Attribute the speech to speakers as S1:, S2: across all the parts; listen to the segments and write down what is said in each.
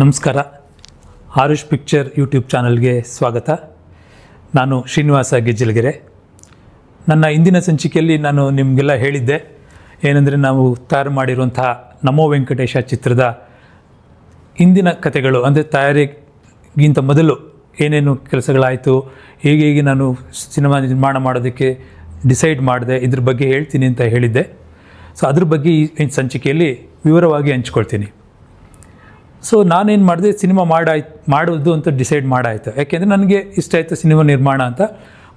S1: ನಮಸ್ಕಾರ. Arush picture YouTube ಚಾನಲ್ಗೆ ಸ್ವಾಗತ. ನಾನು ಶ್ರೀನಿವಾಸ ಗೆಜ್ಜಲಗೆರೆ. ನನ್ನ ಇಂದಿನ ಸಂಚಿಕೆಯಲ್ಲಿ ನಾನು ನಿಮಗೆಲ್ಲ ಹೇಳಿದ್ದೆ ಏನಂದರೆ, ನಾವು ತಯಾರು ಮಾಡಿರುವಂತಹ ನಮೋ ವೆಂಕಟೇಶ ಚಿತ್ರದ ಇಂದಿನ ಕಥೆಗಳು, ಅಂದರೆ ತಯಾರಿಗಿಂತ ಮೊದಲು ಏನೇನು ಕೆಲಸಗಳಾಯಿತು, ಹೇಗೆ ನಾನು ಸಿನಿಮಾ ನಿರ್ಮಾಣ ಮಾಡೋದಕ್ಕೆ ಡಿಸೈಡ್ ಮಾಡಿದೆ, ಇದ್ರ ಬಗ್ಗೆ ಹೇಳ್ತೀನಿ ಅಂತ ಹೇಳಿದ್ದೆ. ಸೊ ಅದ್ರ ಬಗ್ಗೆ ಈ ಸಂಚಿಕೆಯಲ್ಲಿ ವಿವರವಾಗಿ ಹಂಚ್ಕೊಳ್ತೀನಿ. ಸೊ ನಾನೇನು ಮಾಡಿದೆ, ಸಿನಿಮಾ ಮಾಡೋದು ಅಂತ ಡಿಸೈಡ್ ಮಾಡಾಯಿತು. ಯಾಕೆಂದರೆ ನನಗೆ ಇಷ್ಟ ಆಯಿತು ಸಿನಿಮಾ ನಿರ್ಮಾಣ ಅಂತ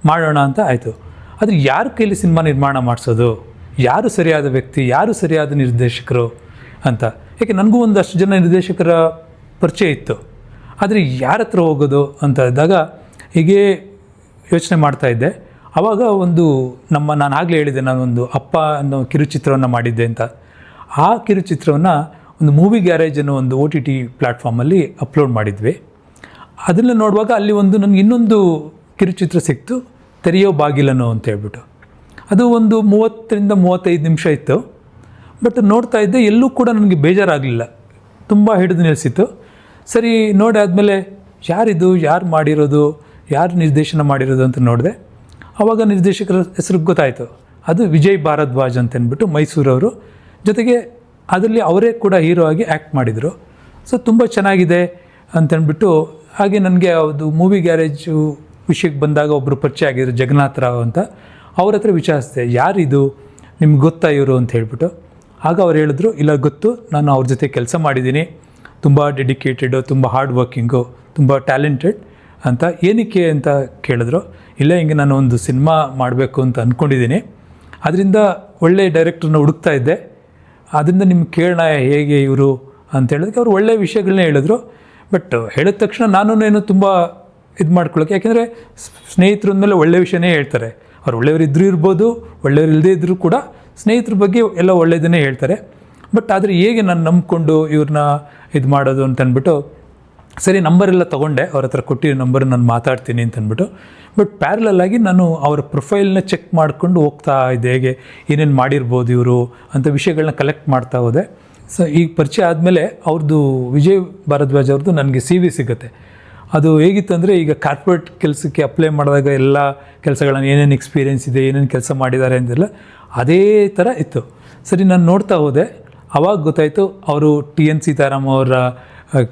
S1: ಮಾಡೋಣ ಅಂತ ಆಯಿತು. ಆದರೆ ಯಾರ ಕೈಲಿ ಸಿನಿಮಾ ನಿರ್ಮಾಣ ಮಾಡಿಸೋದು, ಯಾರು ಸರಿಯಾದ ವ್ಯಕ್ತಿ, ಯಾರು ಸರಿಯಾದ ನಿರ್ದೇಶಕರು ಅಂತ. ಯಾಕೆ ನನಗೂ ಒಂದಷ್ಟು ಜನ ನಿರ್ದೇಶಕರ ಪರಿಚಯ ಇತ್ತು, ಆದರೆ ಯಾರ ಹತ್ರ ಹೋಗೋದು ಅಂತ ಇದ್ದಾಗ ಹೀಗೆ ಯೋಚನೆ ಮಾಡ್ತಾಯಿದ್ದೆ. ಆವಾಗ ನಾನು ಆಗಲೇ ಹೇಳಿದ್ದೆ, ನಾನೊಂದು ಅಪ್ಪ ಅನ್ನೋ ಕಿರುಚಿತ್ರವನ್ನು ಮಾಡಿದ್ದೆ ಅಂತ. ಆ ಕಿರುಚಿತ್ರವನ್ನು ಒಂದು ಮೂವಿ ಗ್ಯಾರೇಜ್ ಅನ್ನೋ ಒಂದು OTT ಪ್ಲ್ಯಾಟ್ಫಾರ್ಮಲ್ಲಿ ಅಪ್ಲೋಡ್ ಮಾಡಿದ್ವಿ. ಅದನ್ನು ನೋಡುವಾಗ ಅಲ್ಲಿ ನನಗೆ ಇನ್ನೊಂದು ಕಿರುಚಿತ್ರ ಸಿಕ್ತು, ತೆರೆಯೋ ಬಾಗಿಲನ್ನು ಅಂತ ಹೇಳ್ಬಿಟ್ಟು. ಅದು ಒಂದು 30-35 ನಿಮಿಷ ಇತ್ತು. ಬಟ್ ನೋಡ್ತಾ ಇದ್ದೆ, ಎಲ್ಲೂ ಕೂಡ ನನಗೆ ಬೇಜಾರಾಗಲಿಲ್ಲ, ತುಂಬ ಹಿಡಿದು ನಿಲ್ಲಿಸಿತ್ತು. ಸರಿ, ನೋಡಿ ಆದಮೇಲೆ ಯಾರಿದು, ಯಾರು ಮಾಡಿರೋದು, ಯಾರು ನಿರ್ದೇಶನ ಮಾಡಿರೋದು ಅಂತ ನೋಡಿದೆ. ಆವಾಗ ನಿರ್ದೇಶಕರ ಹೆಸರು ಗೊತ್ತಾಯಿತು. ಅದು ವಿಜಯ್ ಭಾರದ್ವಾಜ್ ಅಂತ ಅಂದ್ಬಿಟ್ಟು ಮೈಸೂರವರು. ಜೊತೆಗೆ ಅದರಲ್ಲಿ ಅವರೇ ಕೂಡ ಹೀರೋ ಆಗಿ ಆ್ಯಕ್ಟ್ ಮಾಡಿದರು. ಸೊ ತುಂಬ ಚೆನ್ನಾಗಿದೆ ಅಂತಂದ್ಬಿಟ್ಟು, ಹಾಗೆ ನನಗೆ ಅದು ಮೂವಿ ಗ್ಯಾರೇಜು ವಿಷಯಕ್ಕೆ ಬಂದಾಗ ಒಬ್ಬರು ಪರಿಚಯ ಆಗಿದ್ರು, ಜಗನ್ನಾಥ ರಾವ್ ಅಂತ. ಅವ್ರ ಹತ್ರ ವಿಚಾರಿಸಿದೆ, ಯಾರಿದು, ನಿಮ್ಗೆ ಗೊತ್ತಾ ಇವರು ಅಂತ ಹೇಳ್ಬಿಟ್ಟು. ಆಗ ಅವ್ರು ಹೇಳಿದ್ರು, ಇಲ್ಲ ಗೊತ್ತು, ನಾನು ಅವ್ರ ಜೊತೆ ಕೆಲಸ ಮಾಡಿದ್ದೀನಿ, ತುಂಬ ಡೆಡಿಕೇಟೆಡು, ತುಂಬ ಹಾರ್ಡ್ ವರ್ಕಿಂಗು, ತುಂಬ ಟ್ಯಾಲೆಂಟೆಡ್ ಅಂತ. ಏನಕ್ಕೆ ಅಂತ ಕೇಳಿದ್ರು. ಇಲ್ಲ, ಹಿಂಗೆ ನಾನು ಒಂದು ಸಿನಿಮಾ ಮಾಡಬೇಕು ಅಂತ ಅಂದ್ಕೊಂಡಿದ್ದೀನಿ, ಅದರಿಂದ ಒಳ್ಳೆಯ ಡೈರೆಕ್ಟ್ರನ್ನ ಹುಡುಕ್ತಾ ಇದ್ದೆ, ಅದರಿಂದ ನಿಮ್ಗೆ ಕೇಳೋಣ ಹೇಗೆ ಇವರು ಅಂತ ಹೇಳಿದಕ್ಕೆ ಅವ್ರು ಒಳ್ಳೆಯ ವಿಷಯಗಳನ್ನೇ ಹೇಳಿದ್ರು. ಬಟ್ ಹೇಳಿದ ತಕ್ಷಣ ನಾನು ತುಂಬ ಇದು ಮಾಡ್ಕೊಳ್ಳೋಕೆ, ಯಾಕೆಂದರೆ ಸ್ನೇಹಿತರು ಅಂದಮೇಲೆ ಒಳ್ಳೆಯ ವಿಷಯನೇ ಹೇಳ್ತಾರೆ. ಅವ್ರು ಒಳ್ಳೆಯವರು ಇದ್ದರೂ ಇರ್ಬೋದು, ಒಳ್ಳೆಯವರು ಇಲ್ಲದೇ ಇದ್ದರೂ ಕೂಡ ಸ್ನೇಹಿತರ ಬಗ್ಗೆ ಎಲ್ಲ ಒಳ್ಳೆಯದನ್ನೇ ಹೇಳ್ತಾರೆ. ಬಟ್ ಆದರೆ ಹೇಗೆ ನಾನು ನಂಬಿಕೊಂಡು ಇವ್ರನ್ನ ಇದು ಮಾಡೋದು ಅಂತ ಅಂದ್ಬಿಟ್ಟು, ಸರಿ ನಂಬರೆಲ್ಲ ತೊಗೊಂಡೆ, ಅವ್ರ ಹತ್ರ ಕೊಟ್ಟಿರೋ ನಂಬರ್ ನಾನು ಮಾತಾಡ್ತೀನಿ ಅಂತ ಅಂದ್ಬಿಟ್ಟು. ಬಟ್ ಪ್ಯಾರಲಾಗಿ ನಾನು ಅವರ ಪ್ರೊಫೈಲ್ನ ಚೆಕ್ ಮಾಡಿಕೊಂಡು ಹೋಗ್ತಾ ಇದ್ದೆ, ಹೇಗೆ ಏನೇನು ಮಾಡಿರ್ಬೋದು ಇವರು ಅಂತ ವಿಷಯಗಳನ್ನ ಕಲೆಕ್ಟ್ ಮಾಡ್ತಾ ಹೋದೆ. ಸೊ ಈಗ ಪರಿಚಯ ಆದಮೇಲೆ ಅವ್ರದ್ದು ವಿಜಯ್ ಭಾರದ್ವಾಜ್ ಅವ್ರದ್ದು ನನಗೆ CV ಸಿಗುತ್ತೆ. ಅದು ಹೇಗಿತ್ತು ಅಂದರೆ, ಈಗ ಕಾರ್ಪೊರೇಟ್ ಕೆಲಸಕ್ಕೆ ಅಪ್ಲೈ ಮಾಡಿದಾಗ ಎಲ್ಲ ಕೆಲಸಗಳನ್ನು ಏನೇನು ಎಕ್ಸ್ಪೀರಿಯೆನ್ಸ್ ಇದೆ, ಏನೇನು ಕೆಲಸ ಮಾಡಿದ್ದಾರೆ ಅಂತೆಲ್ಲ ಅದೇ ಥರ ಇತ್ತು. ಸರಿ, ನಾನು ನೋಡ್ತಾ ಹೋದೆ. ಆವಾಗ ಗೊತ್ತಾಯಿತು, ಅವರು TN ಸೀತಾರಾಮ್ ಅವರ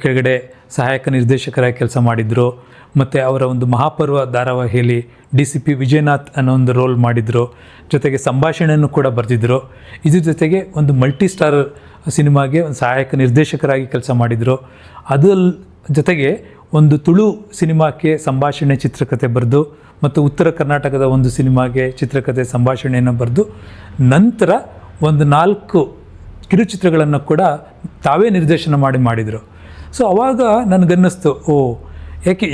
S1: ಕೆಳಗಡೆ ಸಹಾಯಕ ನಿರ್ದೇಶಕರಾಗಿ ಕೆಲಸ ಮಾಡಿದರು. ಮತ್ತು ಅವರ ಒಂದು ಮಹಾಪರ್ವ ಧಾರಾವಾಹಿಯಲ್ಲಿ DCP ವಿಜಯನಾಥ್ ಅನ್ನೋ ಒಂದು ರೋಲ್ ಮಾಡಿದರು. ಜೊತೆಗೆ ಸಂಭಾಷಣೆಯನ್ನು ಕೂಡ ಬರೆದಿದ್ದರು. ಇದ್ರ ಜೊತೆಗೆ ಒಂದು ಮಲ್ಟಿ ಸ್ಟಾರ್ ಸಿನಿಮಾಗೆ ಒಂದು ಸಹಾಯಕ ನಿರ್ದೇಶಕರಾಗಿ ಕೆಲಸ ಮಾಡಿದರು. ಜೊತೆಗೆ ಒಂದು ತುಳು ಸಿನಿಮಾಕ್ಕೆ ಸಂಭಾಷಣೆ ಚಿತ್ರಕಥೆ ಬರೆದು, ಮತ್ತು ಉತ್ತರ ಕರ್ನಾಟಕದ ಒಂದು ಸಿನಿಮಾಗೆ ಚಿತ್ರಕಥೆ ಸಂಭಾಷಣೆಯನ್ನು ಬರೆದು, ನಂತರ ಒಂದು 4 ಕಿರುಚಿತ್ರಗಳನ್ನು ಕೂಡ ತಾವೇ ನಿರ್ದೇಶನ ಮಾಡಿದರು. ಸೊ ಆವಾಗ ನನಗನ್ನಿಸ್ತು,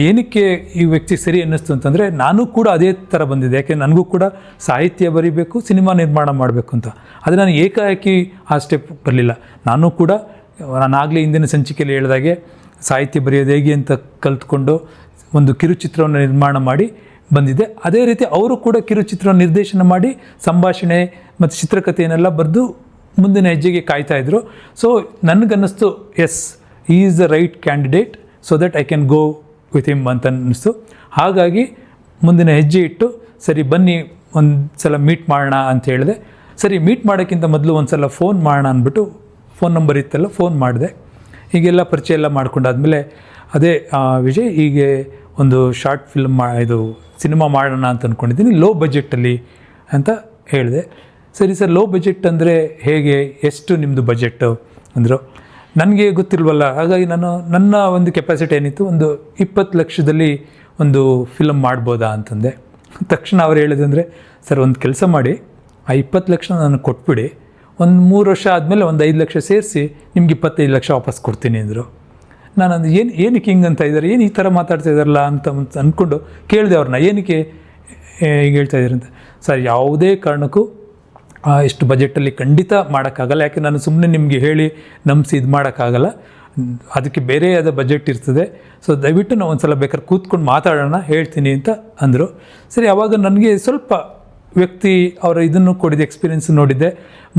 S1: ಏನಕ್ಕೆ ಈ ವ್ಯಕ್ತಿ ಸರಿ ಅನ್ನಿಸ್ತು ಅಂತಂದರೆ, ನಾನು ಕೂಡ ಅದೇ ಥರ ಬಂದಿದ್ದೆ. ಯಾಕೆ ನನಗೂ ಕೂಡ ಸಾಹಿತ್ಯ ಬರೀಬೇಕು, ಸಿನಿಮಾ ನಿರ್ಮಾಣ ಮಾಡಬೇಕು ಅಂತ. ಆದರೆ ನಾನು ಏಕಾಏಕಿ ಆ ಸ್ಟೆಪ್ ಬರಲಿಲ್ಲ. ನಾನು ಕೂಡ ನಾನಾಗಲೇ ಹಿಂದಿನ ಸಂಚಿಕೆಯಲ್ಲಿ ಹೇಳಿದಾಗೆ ಸಾಹಿತ್ಯ ಬರೆಯೋದು ಹೇಗೆ ಅಂತ ಕಲ್ತ್ಕೊಂಡು ಒಂದು ಕಿರುಚಿತ್ರವನ್ನು ನಿರ್ಮಾಣ ಮಾಡಿ ಬಂದಿದ್ದೆ. ಅದೇ ರೀತಿ ಅವರು ಕೂಡ ಕಿರುಚಿತ್ರ ನಿರ್ದೇಶನ ಮಾಡಿ ಸಂಭಾಷಣೆ ಮತ್ತು ಚಿತ್ರಕಥೆಯನ್ನೆಲ್ಲ ಬರೆದು ಮುಂದಿನ ಹೆಜ್ಜೆಗೆ ಕಾಯ್ತಾಯಿದ್ರು. ಸೊ ನನಗನ್ನಿಸ್ತು, yes, he is the right candidate so that I can go with him ಅಂತ ಅನ್ನಿಸ್ತು. ಹಾಗಾಗಿ ಮುಂದಿನ ಹೆಜ್ಜೆ ಇಟ್ಟು, ಸರಿ ಬನ್ನಿ ಒಂದು ಸಲ ಮೀಟ್ ಮಾಡೋಣ ಅಂತ ಹೇಳಿದೆ. ಸರಿ, ಮೀಟ್ ಮಾಡೋಕ್ಕಿಂತ ಮೊದಲು ಒಂದು ಸಲ ಫೋನ್ ಮಾಡೋಣ ಅಂದ್ಬಿಟ್ಟು, ಫೋನ್ ನಂಬರ್ ಇತ್ತಲ್ಲ, ಫೋನ್ ಮಾಡಿದೆ. ಹೀಗೆಲ್ಲ ಪರಿಚಯ ಎಲ್ಲ ಮಾಡ್ಕೊಂಡಾದ್ಮೇಲೆ, ಅದೇ ವಿಜಯ್, ಹೀಗೆ ಒಂದು ಶಾರ್ಟ್ ಫಿಲ್ಮ್ ಇದು ಸಿನಿಮಾ ಮಾಡೋಣ ಅಂತ ಅಂದ್ಕೊಂಡಿದ್ದೀನಿ, ಲೋ ಬಜೆಟಲ್ಲಿ ಅಂತ ಹೇಳಿದೆ. ಸರಿ ಸರ್, ಲೋ ಬಜೆಟ್ ಅಂದರೆ ಹೇಗೆ, ಎಷ್ಟು ನಿಮ್ಮದು ಬಜೆಟ್ಟು ಅಂದರು. ನನಗೆ ಗೊತ್ತಿಲ್ವಲ್ಲ, ಹಾಗಾಗಿ ನನ್ನ ಒಂದು ಕೆಪಾಸಿಟಿ ಏನಿತ್ತು, ಒಂದು 20 ಲಕ್ಷದಲ್ಲಿ ಒಂದು ಫಿಲಮ್ ಮಾಡ್ಬೋದಾ ಅಂತಂದೆ. ತಕ್ಷಣ ಅವ್ರು ಹೇಳಿದಂದರೆ, ಸರ್ ಒಂದು ಕೆಲಸ ಮಾಡಿ, ಆ 20 ಲಕ್ಷ ನನಗೆ ಕೊಟ್ಬಿಡಿ, ಒಂದು 3 ವರ್ಷ ಆದಮೇಲೆ ಒಂದು 5 ಲಕ್ಷ ಸೇರಿಸಿ ನಿಮ್ಗೆ 25 ಲಕ್ಷ ವಾಪಸ್ ಕೊಡ್ತೀನಿ ಅಂದರು. ನಾನು ಏನಕ್ಕೆ ಹಿಂಗೆ ಅಂತ ಇದ್ದಾರೆ, ಏನು ಈ ಥರ ಮಾತಾಡ್ತಾ ಇದ್ದಾರಲ್ಲ ಅಂತ ಅಂದ್ಕೊಂಡು ಕೇಳಿದೆ ಅವ್ರನ್ನ, ಏನಕ್ಕೆ ಹೀಗೆ ಹೇಳ್ತಾ ಇದ್ದಾರೆ ಅಂತ. ಸರ್, ಯಾವುದೇ ಕಾರಣಕ್ಕೂ ಇಷ್ಟು ಬಜೆಟಲ್ಲಿ ಖಂಡಿತ ಮಾಡೋಕ್ಕಾಗಲ್ಲ. ಯಾಕೆ ನಾನು ಸುಮ್ಮನೆ ನಿಮಗೆ ಹೇಳಿ ನಂಬಿಸಿ ಇದು ಮಾಡೋಕ್ಕಾಗಲ್ಲ, ಅದಕ್ಕೆ ಬೇರೆಯಾದ ಬಜೆಟ್ ಇರ್ತದೆ. ಸೊ ದಯವಿಟ್ಟು ನಾವು ಒಂದು ಸಲ ಬೇಕಾದ್ರೆ ಕೂತ್ಕೊಂಡು ಮಾತಾಡೋಣ, ಹೇಳ್ತೀನಿ ಅಂತ ಅಂದರು. ಸರಿ, ಆವಾಗ ನನಗೆ ಸ್ವಲ್ಪ ವ್ಯಕ್ತಿ ಅವರ ಇದನ್ನು ಕೊಡಿದ್ದೆ, ಎಕ್ಸ್ಪೀರಿಯೆನ್ಸ್ ನೋಡಿದ್ದೆ,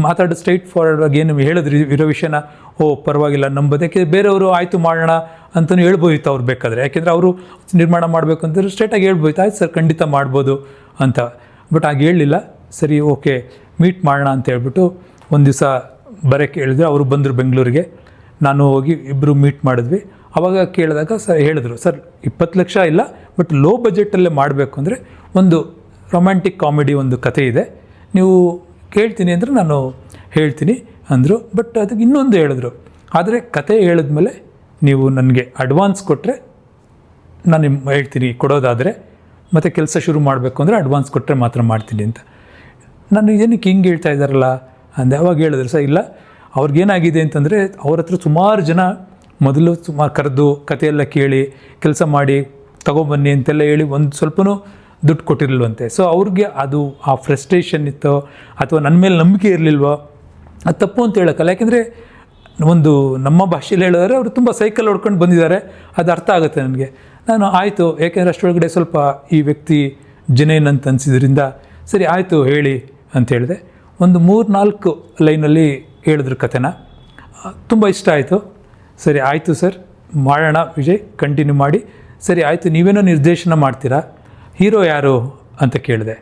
S1: ಮಾತಾಡೋ ಸ್ಟ್ರೈಟ್ ಫಾರ್ವರ್ಡ್ ಆಗಿ ಏನು ಹೇಳಿದ್ರು ಇರೋ ವಿಷಯನ, ಪರವಾಗಿಲ್ಲ ನಂಬೋದು. ಯಾಕೆಂದರೆ ಬೇರೆಯವರು ಆಯಿತು ಮಾಡೋಣ ಅಂತಲೂ ಹೇಳ್ಬೋಯಿತ್ತು ಅವ್ರು ಬೇಕಾದರೆ, ಯಾಕೆಂದರೆ ಅವರು ನಿರ್ಮಾಣ ಮಾಡಬೇಕು ಅಂತಂದ್ರೆ ಸ್ಟ್ರೈಟಾಗಿ ಹೇಳ್ಬೋಯ್ತು, ಆಯ್ತು ಸರ್ ಖಂಡಿತ ಮಾಡ್ಬೋದು ಅಂತ. ಬಟ್ ಹಾಗೆ ಹೇಳಲಿಲ್ಲ. ಸರಿ ಓಕೆ ಮೀಟ್ ಮಾಡೋಣ ಅಂತ ಹೇಳ್ಬಿಟ್ಟು ಒಂದು ದಿವಸ ಬರೋಕ್ಕೆ ಹೇಳಿದ್ರು. ಅವರು ಬಂದರು ಬೆಂಗಳೂರಿಗೆ, ನಾನು ಹೋಗಿ ಇಬ್ಬರು ಮೀಟ್ ಮಾಡಿದ್ವಿ. ಆವಾಗ ಕೇಳಿದಾಗ ಸರ್ ಹೇಳಿದ್ರು, ಸರ್ 20 ಲಕ್ಷ ಇಲ್ಲ, ಬಟ್ ಲೋ ಬಜೆಟಲ್ಲೇ ಮಾಡಬೇಕು ಅಂದರೆ ಒಂದು ರೊಮ್ಯಾಂಟಿಕ್ ಕಾಮಿಡಿ ಒಂದು ಕತೆ ಇದೆ, ನೀವು ಕೇಳ್ತೀನಿ ಅಂದರೆ ನಾನು ಹೇಳ್ತೀನಿ ಅಂದರು. ಬಟ್ ಅದಕ್ಕೆ ಇನ್ನೊಂದು ಹೇಳಿದ್ರು, ಆದರೆ ಕತೆ ಹೇಳಿದ್ಮೇಲೆ ನೀವು ನನಗೆ ಅಡ್ವಾನ್ಸ್ ಕೊಟ್ಟರೆ ನಾನು ಹೇಳ್ತೀನಿ ಕೊಡೋದಾದರೆ, ಮತ್ತು ಕೆಲಸ ಶುರು ಮಾಡಬೇಕು ಅಂದರೆ ಅಡ್ವಾನ್ಸ್ ಕೊಟ್ಟರೆ ಮಾತ್ರ ಮಾಡ್ತೀನಿ ಅಂತ. ನಾನು ಏನಕ್ಕೆ ಹಿಂಗೆ ಹೇಳ್ತಾ ಇದ್ದಾರಲ್ಲ ಅಂದೆ. ಅವಾಗ ಹೇಳಿದ್ರು, ಸರ್ ಇಲ್ಲ, ಅವ್ರಿಗೇನಾಗಿದೆ ಅಂತಂದರೆ ಅವ್ರ ಹತ್ರ ಸುಮಾರು ಜನ ಮೊದಲು ಸುಮಾರು ಕರೆದು ಕಥೆಯೆಲ್ಲ ಕೇಳಿ ಕೆಲಸ ಮಾಡಿ ತೊಗೊಬನ್ನಿ ಅಂತೆಲ್ಲ ಹೇಳಿ ಒಂದು ಸ್ವಲ್ಪನೂ ದುಡ್ಡು ಕೊಟ್ಟಿರಲ್ವಂತೆ. ಸೊ ಅವ್ರಿಗೆ ಅದು ಆ ಫ್ರಸ್ಟ್ರೇಷನ್ ಇತ್ತೋ ಅಥವಾ ನನ್ನ ಮೇಲೆ ನಂಬಿಕೆ ಇರಲಿಲ್ವೋ, ಅದು ತಪ್ಪು ಅಂತ ಹೇಳೋಕ್ಕಲ್ಲ. ಯಾಕೆಂದರೆ ಒಂದು ನಮ್ಮ ಭಾಷೆಯಲ್ಲಿ ಹೇಳಿದ್ರೆ ಅವರು ತುಂಬ ಸೈಕಲ್ ಹೊಡ್ಕೊಂಡು ಬಂದಿದ್ದಾರೆ, ಅದು ಅರ್ಥ ಆಗುತ್ತೆ ನನಗೆ. ನಾನು ಆಯಿತು, ಯಾಕೆಂದರೆ ಅಷ್ಟರೊಳಗಡೆ ಸ್ವಲ್ಪ ಈ ವ್ಯಕ್ತಿ ಜನೇನ್ ಅಂತ ಅನಿಸಿದ್ರಿಂದ ಸರಿ ಆಯಿತು ಹೇಳಿ ಅಂತ ಹೇಳಿದೆ. ಒಂದು 3-4 ಲೈನಲ್ಲಿ ಹೇಳಿದ್ರು ಕಥೆನ, ತುಂಬ ಇಷ್ಟ ಆಯಿತು. ಸರಿ ಆಯಿತು ಸರ್ ಮಾಡೋಣ ವಿಜಯ್, ಕಂಟಿನ್ಯೂ ಮಾಡಿ. ಸರಿ ಆಯಿತು, ನೀವೇನೋ ನಿರ್ದೇಶನ ಮಾಡ್ತೀರಾ, ಹೀರೋ ಯಾರು ಅಂತ ಕೇಳಿದೆ.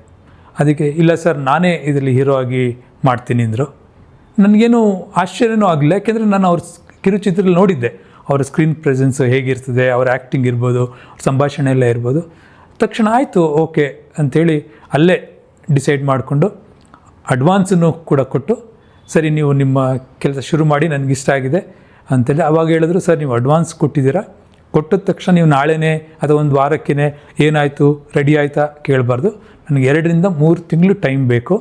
S1: ಅದಕ್ಕೆ ಇಲ್ಲ ಸರ್ ನಾನೇ ಇದರಲ್ಲಿ ಹೀರೋ ಆಗಿ ಮಾಡ್ತೀನಿ ಅಂದರು. ನನಗೇನು ಆಶ್ಚರ್ಯನೂ ಆಗಲಿಲ್ಲ, ಯಾಕೆಂದರೆ ನಾನು ಅವ್ರ ಕಿರುಚಿತ್ರದಲ್ಲಿ ನೋಡಿದ್ದೆ ಅವರ ಸ್ಕ್ರೀನ್ ಪ್ರೆಸೆನ್ಸು ಹೇಗಿರ್ತದೆ, ಅವ್ರ ಆ್ಯಕ್ಟಿಂಗ್ ಇರ್ಬೋದು, ಅವ್ರ ಸಂಭಾಷಣೆ ಎಲ್ಲ ಇರ್ಬೋದು. ತಕ್ಷಣ ಆಯಿತು ಓಕೆ ಅಂಥೇಳಿ ಅಲ್ಲೇ ಡಿಸೈಡ್ ಮಾಡಿಕೊಂಡು ಅಡ್ವಾನ್ಸನ್ನು ಕೂಡ ಕೊಟ್ಟು, ಸರಿ ನೀವು ನಿಮ್ಮ ಕೆಲಸ ಶುರು ಮಾಡಿ ನನಗಿಷ್ಟ ಆಗಿದೆ ಅಂತೇಳಿ. ಆವಾಗ ಹೇಳಿದ್ರು, ಸರ್ ನೀವು ಅಡ್ವಾನ್ಸ್ ಕೊಟ್ಟಿದ್ದೀರಾ, ಕೊಟ್ಟಿದ ತಕ್ಷಣ ನೀವು ನಾಳೆನೇ ಅಥವಾ ಒಂದು ವಾರಕ್ಕೇ ಏನಾಯಿತು ರೆಡಿ ಆಯಿತಾ ಕೇಳಬಾರ್ದು, ನನಗೆ 2-3 ತಿಂಗಳು ಟೈಮ್ ಬೇಕು,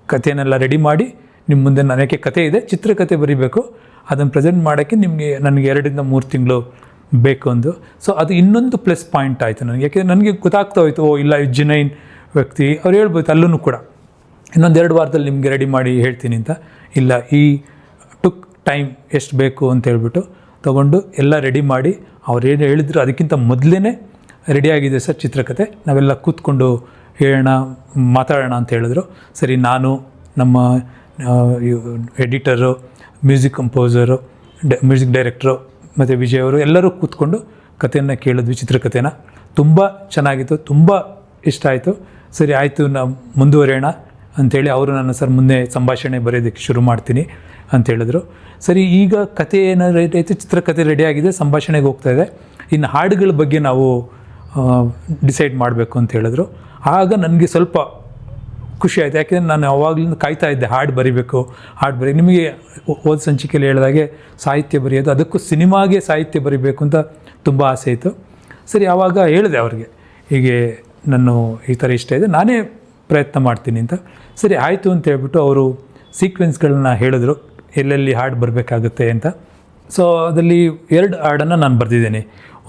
S1: ಕಥೆನೆಲ್ಲ ರೆಡಿ ಮಾಡಿ ನಿಮ್ಮ ಮುಂದೆ ನನಗೆ ಕತೆ ಇದೆ, ಚಿತ್ರಕಥೆ ಬರೀಬೇಕು, ಅದನ್ನು ಪ್ರೆಸೆಂಟ್ ಮಾಡೋಕ್ಕೆ ನನಗೆ 2-3 ತಿಂಗಳು ಬೇಕು ಅಂದು. ಸೊ ಅದು ಇನ್ನೊಂದು ಪ್ಲಸ್ ಪಾಯಿಂಟ್ ಆಯಿತು ನನಗೆ, ಯಾಕೆಂದರೆ ನನಗೆ ಗೊತ್ತಾಗ್ತಾ ಹೋಯಿತು, ಇಲ್ಲ ಇದು ಜೆನ್ಯೂನ್ ವ್ಯಕ್ತಿ, ಅವ್ರು ಹೇಳ್ಬೋದು ಅಲ್ಲೂ ಕೂಡ ಇನ್ನೊಂದು 2 ವಾರದಲ್ಲಿ ನಿಮಗೆ ರೆಡಿ ಮಾಡಿ ಹೇಳ್ತೀನಿ ಅಂತ. ಇಲ್ಲ, ಈ ಟುಕ್ ಟೈಮ್ ಎಷ್ಟು ಬೇಕು ಅಂತ ಹೇಳ್ಬಿಟ್ಟು ತೊಗೊಂಡು ಎಲ್ಲ ರೆಡಿ ಮಾಡಿ ಅವ್ರು ಏನು ಹೇಳಿದ್ರು ಅದಕ್ಕಿಂತ ಮೊದಲೇ ರೆಡಿಯಾಗಿದೆ ಸರ್ ಚಿತ್ರಕಥೆ, ನಾವೆಲ್ಲ ಕೂತ್ಕೊಂಡು ಹೇಳೋಣ ಮಾತಾಡೋಣ ಅಂತ ಹೇಳಿದ್ರು. ಸರಿ ನಾನು ನಮ್ಮ editor, music composer, music director ಮತ್ತು ವಿಜಯ್ ಅವರು ಎಲ್ಲರೂ ಕೂತ್ಕೊಂಡು ಕಥೆಯನ್ನು ಕೇಳಿದ್ವಿ, ಚಿತ್ರಕಥೆನ. ತುಂಬ ಚೆನ್ನಾಗಿತ್ತು, ತುಂಬ ಇಷ್ಟ ಆಯಿತು. ಸರಿ ಆಯಿತು ನಾವು ಮುಂದುವರಿಯೋಣ ಅಂಥೇಳಿ ಅವರು ನನ್ನ ಸರ್ ಮುಂದೆ ಸಂಭಾಷಣೆ ಬರೆಯೋದಕ್ಕೆ ಶುರು ಮಾಡ್ತೀನಿ ಅಂತ ಹೇಳಿದ್ರು. ಸರಿ ಈಗ ಕತೆ ಏನಾದ್ರು ರೆಡಿ ಆಯಿತು, ಚಿತ್ರಕಥೆ ರೆಡಿಯಾಗಿದೆ, ಸಂಭಾಷಣೆಗೆ ಹೋಗ್ತಾಯಿದೆ, ಇನ್ನು ಹಾಡುಗಳ ಬಗ್ಗೆ ನಾವು ಡಿಸೈಡ್ ಮಾಡಬೇಕು ಅಂತ ಹೇಳಿದ್ರು. ಆಗ ನನಗೆ ಸ್ವಲ್ಪ ಖುಷಿ ಆಯಿತು, ಯಾಕೆಂದರೆ ನಾನು ಅವಾಗಲಿಂದ ಕಾಯ್ತಾ ಇದ್ದೆ ಹಾಡು ಬರೀಬೇಕು, ನಿಮಗೆ ಹೋದ ಸಂಚಿಕೆಯಲ್ಲಿ ಹೇಳಿದಾಗೆ ಸಾಹಿತ್ಯ ಬರೆಯೋದು, ಅದಕ್ಕೂ ಸಿನಿಮಾಗೆ ಸಾಹಿತ್ಯ ಬರೀಬೇಕು ಅಂತ ತುಂಬ ಆಸೆ ಇತ್ತು. ಸರಿ ಆವಾಗ ಹೇಳಿದೆ ಅವ್ರಿಗೆ, ಹೀಗೆ ನಾನು ಈ ಥರ ಇಷ್ಟ ಇದೆ, ನಾನೇ ಪ್ರಯತ್ನ ಮಾಡ್ತೀನಿ ಅಂತ. ಸರಿ ಆಯಿತು ಅಂತ ಹೇಳ್ಬಿಟ್ಟು ಅವರು ಸೀಕ್ವೆನ್ಸ್ಗಳನ್ನ ಹೇಳಿದ್ರು, ಎಲ್ಲೆಲ್ಲಿ ಹಾಡು ಬರಬೇಕಾಗುತ್ತೆ ಅಂತ. ಸೊ ಅದರಲ್ಲಿ 2 ಹಾಡನ್ನು ನಾನು ಬರೆದಿದ್ದೇನೆ.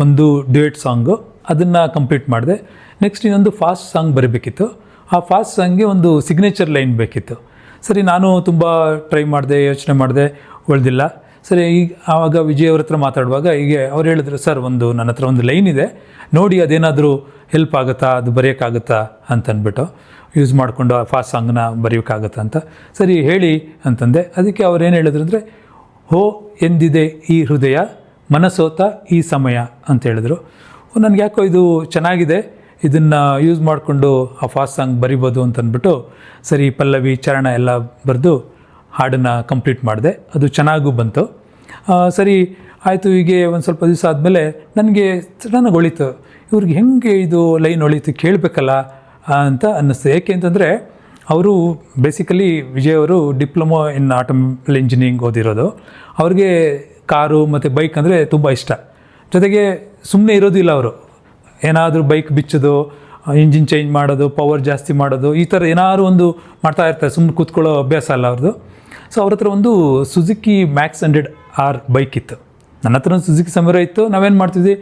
S1: ಒಂದು ಡ್ಯೂಯೆಟ್ ಸಾಂಗು, ಅದನ್ನು ಕಂಪ್ಲೀಟ್ ಮಾಡಿದೆ. ನೆಕ್ಸ್ಟ್ ಇನ್ನೊಂದು ಫಾಸ್ಟ್ ಸಾಂಗ್ ಬರೀಬೇಕಿತ್ತು. ಆ ಫಾಸ್ಟ್ ಸಾಂಗ್ಗೆ ಒಂದು ಸಿಗ್ನೇಚರ್ ಲೈನ್ ಬೇಕಿತ್ತು. ಸರಿ ನಾನು ತುಂಬ ಟ್ರೈ ಮಾಡಿದೆ, ಯೋಚನೆ ಮಾಡಿದೆ, ಉಳಿದಿಲ್ಲ. ಸರಿ ಈಗ ಆವಾಗ ವಿಜಯ್ ಅವ್ರ ಹತ್ರ ಮಾತಾಡುವಾಗ ಹೀಗೆ ಅವ್ರು ಹೇಳಿದ್ರು, ಸರ್ ನನ್ನ ಹತ್ರ ಒಂದು ಲೈನ್ ಇದೆ ನೋಡಿ, ಅದೇನಾದರೂ ಹೆಲ್ಪ್ ಆಗುತ್ತಾ, ಅದು ಬರೆಯೋಕ್ಕಾಗುತ್ತಾ ಅಂತಂದ್ಬಿಟ್ಟು ಯೂಸ್ ಮಾಡಿಕೊಂಡು ಆ ಫಾಸ್ಟ್ ಸಾಂಗ್ನ ಬರೆಯೋಕ್ಕಾಗತ್ತಾ ಅಂತ. ಸರಿ ಹೇಳಿ ಅಂತಂದೆ. ಅದಕ್ಕೆ ಅವ್ರು ಏನು ಹೇಳಿದ್ರು ಅಂದರೆ, ಹೋ ಎಂದಿದೆ ಈ ಹೃದಯ ಮನಸೋತ ಈ ಸಮಯ ಅಂತ ಹೇಳಿದ್ರು. ನನಗೆ ಯಾಕೋ ಇದು ಚೆನ್ನಾಗಿದೆ, ಇದನ್ನು ಯೂಸ್ ಮಾಡಿಕೊಂಡು ಆ ಫಾಸ್ಟ್ ಸಾಂಗ್ ಬರಿಬೋದು ಅಂತಂದ್ಬಿಟ್ಟು ಸರಿ ಪಲ್ಲವಿ ಚರಣ ಎಲ್ಲ ಬರೆದು ಹಾಡನ್ನು ಕಂಪ್ಲೀಟ್ ಮಾಡಿದೆ. ಅದು ಚೆನ್ನಾಗೂ ಬಂತು. ಸರಿ ಆಯಿತು. ಹೀಗೆ ಒಂದು ಸ್ವಲ್ಪ ದಿವಸ ಆದಮೇಲೆ ನನಗೆ ಚೆನ್ನಾಗಿ ಹೊಳಿತು, ಇವ್ರಿಗೆ ಹೆಂಗೆ ಇದು ಲೈನ್ ಹೊಳಿತು ಕೇಳಬೇಕಲ್ಲ ಅಂತ ಅನ್ನಿಸ್ತು. ಏಕೆ ಅಂತಂದರೆ ಅವರು ಬೇಸಿಕಲಿ ವಿಜಯ್ ಅವರು ಡಿಪ್ಲೊಮೊ ಇನ್ ಆಟೋಮೊಬೈಲ್ ಇಂಜಿನಿಯರಿಂಗ್ ಓದಿರೋದು. ಅವ್ರಿಗೆ ಕಾರು ಮತ್ತು ಬೈಕ್ ಅಂದರೆ ತುಂಬ ಇಷ್ಟ. ಜೊತೆಗೆ ಸುಮ್ಮನೆ ಇರೋದಿಲ್ಲ ಅವರು, ಏನಾದರೂ ಬೈಕ್ ಬಿಚ್ಚೋದು, ಇಂಜಿನ್ ಚೇಂಜ್ ಮಾಡೋದು, ಪವರ್ ಜಾಸ್ತಿ ಮಾಡೋದು, ಈ ಥರ ಏನಾದ್ರು ಒಂದು ಮಾಡ್ತಾ ಇರ್ತಾರೆ, ಸುಮ್ಮನೆ ಕೂತ್ಕೊಳ್ಳೋ ಅಭ್ಯಾಸ ಅಲ್ಲ ಅವ್ರದ್ದು. ಸೊ ಅವ್ರ ಹತ್ರ ಒಂದು ಸುಜುಕಿ ಮ್ಯಾಕ್ಸ್ 100R ಬೈಕ್ ಇತ್ತು. ನನ್ನ ಹತ್ರ ಒಂದು ಸುಜುಕಿ ಸಮೀರಾ ಇತ್ತು. ನಾವೇನು ಮಾಡ್ತಿದ್ವಿ,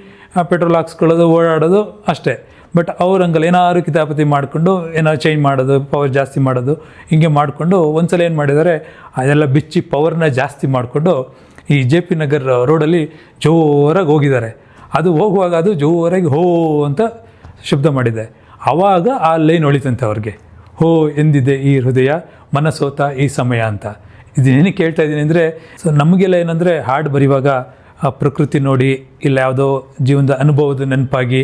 S1: ಪೆಟ್ರೋಲ್ ಹಾಕ್ಸ್ಕೊಳ್ಳೋದು, ಓಡಾಡೋದು ಅಷ್ಟೇ. ಬಟ್ ಅವ್ರು ಹಂಗಲ್ಲ, ಏನಾದ್ರು ಕಿತಾಪತಿ ಮಾಡಿಕೊಂಡು ಏನಾದ್ರು ಚೇಂಜ್ ಮಾಡೋದು, ಪವರ್ ಜಾಸ್ತಿ ಮಾಡೋದು, ಹಿಂಗೆ ಮಾಡಿಕೊಂಡು ಒಂದು ಸಲ ಏನು ಮಾಡಿದ್ದಾರೆ, ಅದೆಲ್ಲ ಬಿಚ್ಚಿ ಪವರ್ನ ಜಾಸ್ತಿ ಮಾಡಿಕೊಂಡು ಈ JP ನಗರ್ ರೋಡಲ್ಲಿ ಜೋರಾಗಿ ಹೋಗಿದ್ದಾರೆ. ಅದು ಹೋಗುವಾಗ ಅದು ಜೋರಾಗಿ ಹೋ ಅಂತ ಶಬ್ದ ಮಾಡಿದೆ. ಆವಾಗ ಆ ಲೈನ್ ಹೊಳಿತಂತೆ ಅವ್ರಿಗೆ, ಹೋ ಎಂದಿದೆ ಈ ಹೃದಯ ಮನಸೋತ ಈ ಸಮಯ ಅಂತ. ಇದೇನಕ್ಕೆ ಕೇಳ್ತಾ ಇದ್ದೀನಿ ಅಂದರೆ, ಸೊ ನಮಗೆಲ್ಲ ಏನಂದರೆ ಹಾಡು ಬರೆಯುವಾಗ ಆ ಪ್ರಕೃತಿ ನೋಡಿ ಇಲ್ಲ ಯಾವುದೋ ಜೀವನದ ಅನುಭವದ ನೆನಪಾಗಿ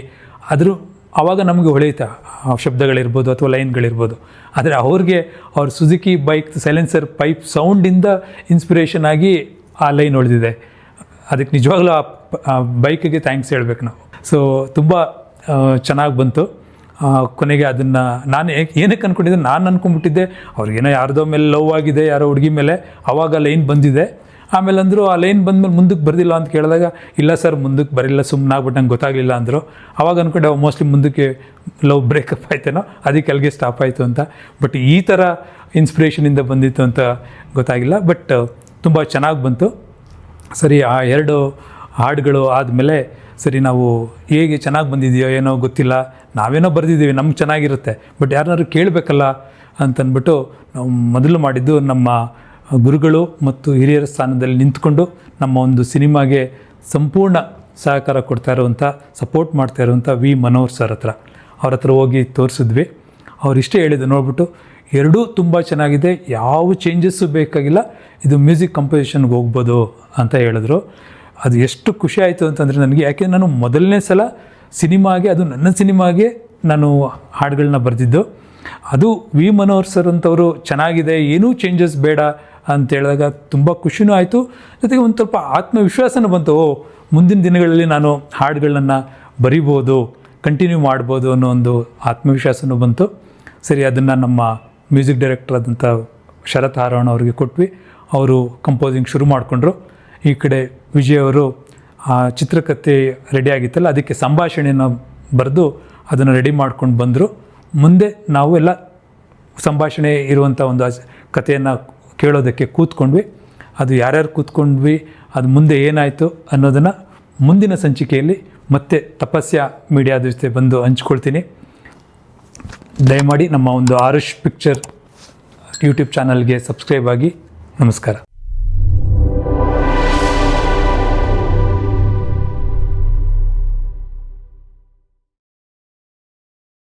S1: ಆದರೂ ಆವಾಗ ನಮಗೆ ಹೊಳೆಯುತ್ತೆ ಆ ಶಬ್ದಗಳಿರ್ಬೋದು ಅಥವಾ ಲೈನ್ಗಳಿರ್ಬೋದು. ಆದರೆ ಅವ್ರಿಗೆ ಅವ್ರ ಸುಜುಕಿ ಬೈಕ್ ಸೈಲೆನ್ಸರ್ ಪೈಪ್ ಸೌಂಡಿಂದ ಇನ್ಸ್ಪಿರೇಷನ್ ಆಗಿ ಆ ಲೈನ್ ಉಳಿದಿದೆ. ಅದಕ್ಕೆ ನಿಜವಾಗ್ಲೂ ಆ ಬೈಕಿಗೆ ಥ್ಯಾಂಕ್ಸ್ ಹೇಳ್ಬೇಕು ನಾವು. ಸೊ ತುಂಬ ಚೆನ್ನಾಗಿ ಬಂತು. ಕೊನೆಗೆ ಅದನ್ನು ನಾನು ಏನಕ್ಕೆ ಅಂದ್ಕೊಂಡಿದ್ದೆ, ನಾನು ಅಂದ್ಕೊಂಡ್ಬಿಟ್ಟಿದ್ದೆ ಅವ್ರಿಗೇನೋ ಯಾರ್ದೋ ಮೇಲೆ ಲವ್ ಆಗಿದೆ, ಯಾರೋ ಹುಡುಗಿ ಮೇಲೆ, ಆವಾಗ ಲೈನ್ ಬಂದಿದೆ. ಆಮೇಲೆ ಅಂದರು ಆ ಲೈನ್ ಬಂದಮೇಲೆ ಮುಂದಕ್ಕೆ ಬರೆದಿಲ್ಲ ಅಂತ ಕೇಳಿದಾಗ, ಇಲ್ಲ ಸರ್ ಮುಂದಕ್ಕೆ ಬರಿಲ್ಲ, ಸುಮ್ಮನೆ ಆಗ್ಬಿಟ್ಟು ನಂಗೆ ಗೊತ್ತಾಗಲಿಲ್ಲ ಅಂದರು. ಆವಾಗ ಅಂದ್ಕೊಂಡೆ ಮೋಸ್ಟ್ಲಿ ಮುಂದಕ್ಕೆ ಲವ್ ಬ್ರೇಕಪ್ ಆಯ್ತೇನೋ, ಅದಕ್ಕೆ ಅಲ್ಲಿಗೆ ಸ್ಟಾಪ್ ಆಯಿತು ಅಂತ. ಬಟ್ ಈ ಥರ ಇನ್ಸ್ಪಿರೇಷನಿಂದ ಬಂದಿತ್ತು ಅಂತ ಗೊತ್ತಾಗಿಲ್ಲ. ಬಟ್ ತುಂಬ ಚೆನ್ನಾಗಿ ಬಂತು. ಸರಿ, ಆ 2 ಹಾಡುಗಳು ಆದಮೇಲೆ ಸರಿ ನಾವು ಹೇಗೆ ಚೆನ್ನಾಗಿ ಬಂದಿದೆಯೋ ಏನೋ ಗೊತ್ತಿಲ್ಲ, ನಾವೇನೋ ಬರೆದಿದ್ದೀವಿ, ನಮ್ಗೆ ಚೆನ್ನಾಗಿರುತ್ತೆ, ಬಟ್ ಯಾರನ್ನಾದ್ರು ಕೇಳಬೇಕಲ್ಲ ಅಂತಂದ್ಬಿಟ್ಟು ನಾವು ಮೊದಲು ಮಾಡಿದ್ದು ನಮ್ಮ ಗುರುಗಳು ಮತ್ತು ಹಿರಿಯರ ಸ್ಥಾನದಲ್ಲಿ ನಿಂತ್ಕೊಂಡು ನಮ್ಮ ಒಂದು ಸಿನಿಮಾಗೆ ಸಂಪೂರ್ಣ ಸಹಕಾರ ಕೊಡ್ತಾ ಇರುವಂಥ, ಸಪೋರ್ಟ್ ಮಾಡ್ತಾ ಇರುವಂಥ ವಿ ಮನೋಹರ್ ಸರ್ ಅವ್ರ ಹತ್ರ ಹೋಗಿ ತೋರಿಸಿದ್ವಿ. ಅವ್ರು ಇಷ್ಟೇ ಹೇಳಿದ್ದು ನೋಡ್ಬಿಟ್ಟು, ಎರಡೂ ತುಂಬ ಚೆನ್ನಾಗಿದೆ, ಯಾವ ಚೇಂಜಸ್ಸು ಬೇಕಾಗಿಲ್ಲ, ಇದು ಮ್ಯೂಸಿಕ್ ಕಂಪೋಸಿಷನ್ಗೆ ಹೋಗ್ಬೋದು ಅಂತ ಹೇಳಿದ್ರು. ಅದು ಎಷ್ಟು ಖುಷಿ ಆಯಿತು ಅಂತಂದರೆ ನನಗೆ, ಯಾಕೆ ನಾನು ಮೊದಲನೇ ಸಲ ಸಿನಿಮಾಗೆ, ಅದು ನನ್ನ ಸಿನಿಮಾಗೆ ನಾನು ಹಾಡುಗಳನ್ನ ಬರೆದಿದ್ದು. ಅದು ವಿ ಮನೋಹರ್ ಸರ್ ಅಂತವರು ಚೆನ್ನಾಗಿದೆ, ಏನೂ ಚೇಂಜಸ್ ಬೇಡ ಅಂತ ಹೇಳಿದಾಗ ತುಂಬ ಖುಷಿನೂ ಆಯಿತು. ಜೊತೆಗೆ ಒಂದು ಸ್ವಲ್ಪ ಆತ್ಮವಿಶ್ವಾಸನೂ ಬಂತು. ಮುಂದಿನ ದಿನಗಳಲ್ಲಿ ನಾನು ಹಾಡುಗಳನ್ನ ಬರಿಬೋದು, ಕಂಟಿನ್ಯೂ ಮಾಡ್ಬೋದು ಅನ್ನೋ ಒಂದು ಆತ್ಮವಿಶ್ವಾಸನೂ ಬಂತು. ಸರಿ, ಅದನ್ನು ನಮ್ಮ ಮ್ಯೂಸಿಕ್ ಡೈರೆಕ್ಟರ್ ಆದಂಥ ಶರತ್ ಹಾರೋಣ ಅವ್ರಿಗೆ ಕೊಟ್ವಿ. ಅವರು ಕಂಪೋಸಿಂಗ್ ಶುರು ಮಾಡಿಕೊಂಡ್ರು. ಈ ಕಡೆ ವಿಜಯ್ ಅವರು ಆ ಚಿತ್ರಕಥೆ ರೆಡಿ ಆಗಿತ್ತಲ್ಲ, ಅದಕ್ಕೆ ಸಂಭಾಷಣೆಯನ್ನು ಬರೆದು ಅದನ್ನು ರೆಡಿ ಮಾಡ್ಕೊಂಡು ಬಂದರು. ಮುಂದೆ ನಾವು ಎಲ್ಲ ಸಂಭಾಷಣೆ ಇರುವಂಥ ಒಂದು ಕಥೆಯನ್ನು ಕೇಳೋದಕ್ಕೆ ಕೂತ್ಕೊಂಡ್ವಿ. ಅದು ಯಾರ್ಯಾರು ಕೂತ್ಕೊಂಡ್ವಿ, ಅದು ಮುಂದೆ ಏನಾಯಿತು ಅನ್ನೋದನ್ನು ಮುಂದಿನ ಸಂಚಿಕೆಯಲ್ಲಿ ಮತ್ತೆ ತಪಸ್ಯ ಮೀಡಿಯಾದ ಜೊತೆ ಬಂದು ಹಂಚ್ಕೊಳ್ತೀನಿ. ದಯಮಾಡಿ ನಮ್ಮ ಒಂದು ಆರುಷ್ ಪಿಕ್ಚರ್ ಯೂಟ್ಯೂಬ್ ಚಾನಲ್ಗೆ ಸಬ್ಸ್ಕ್ರೈಬ್ ಆಗಿ. ನಮಸ್ಕಾರ.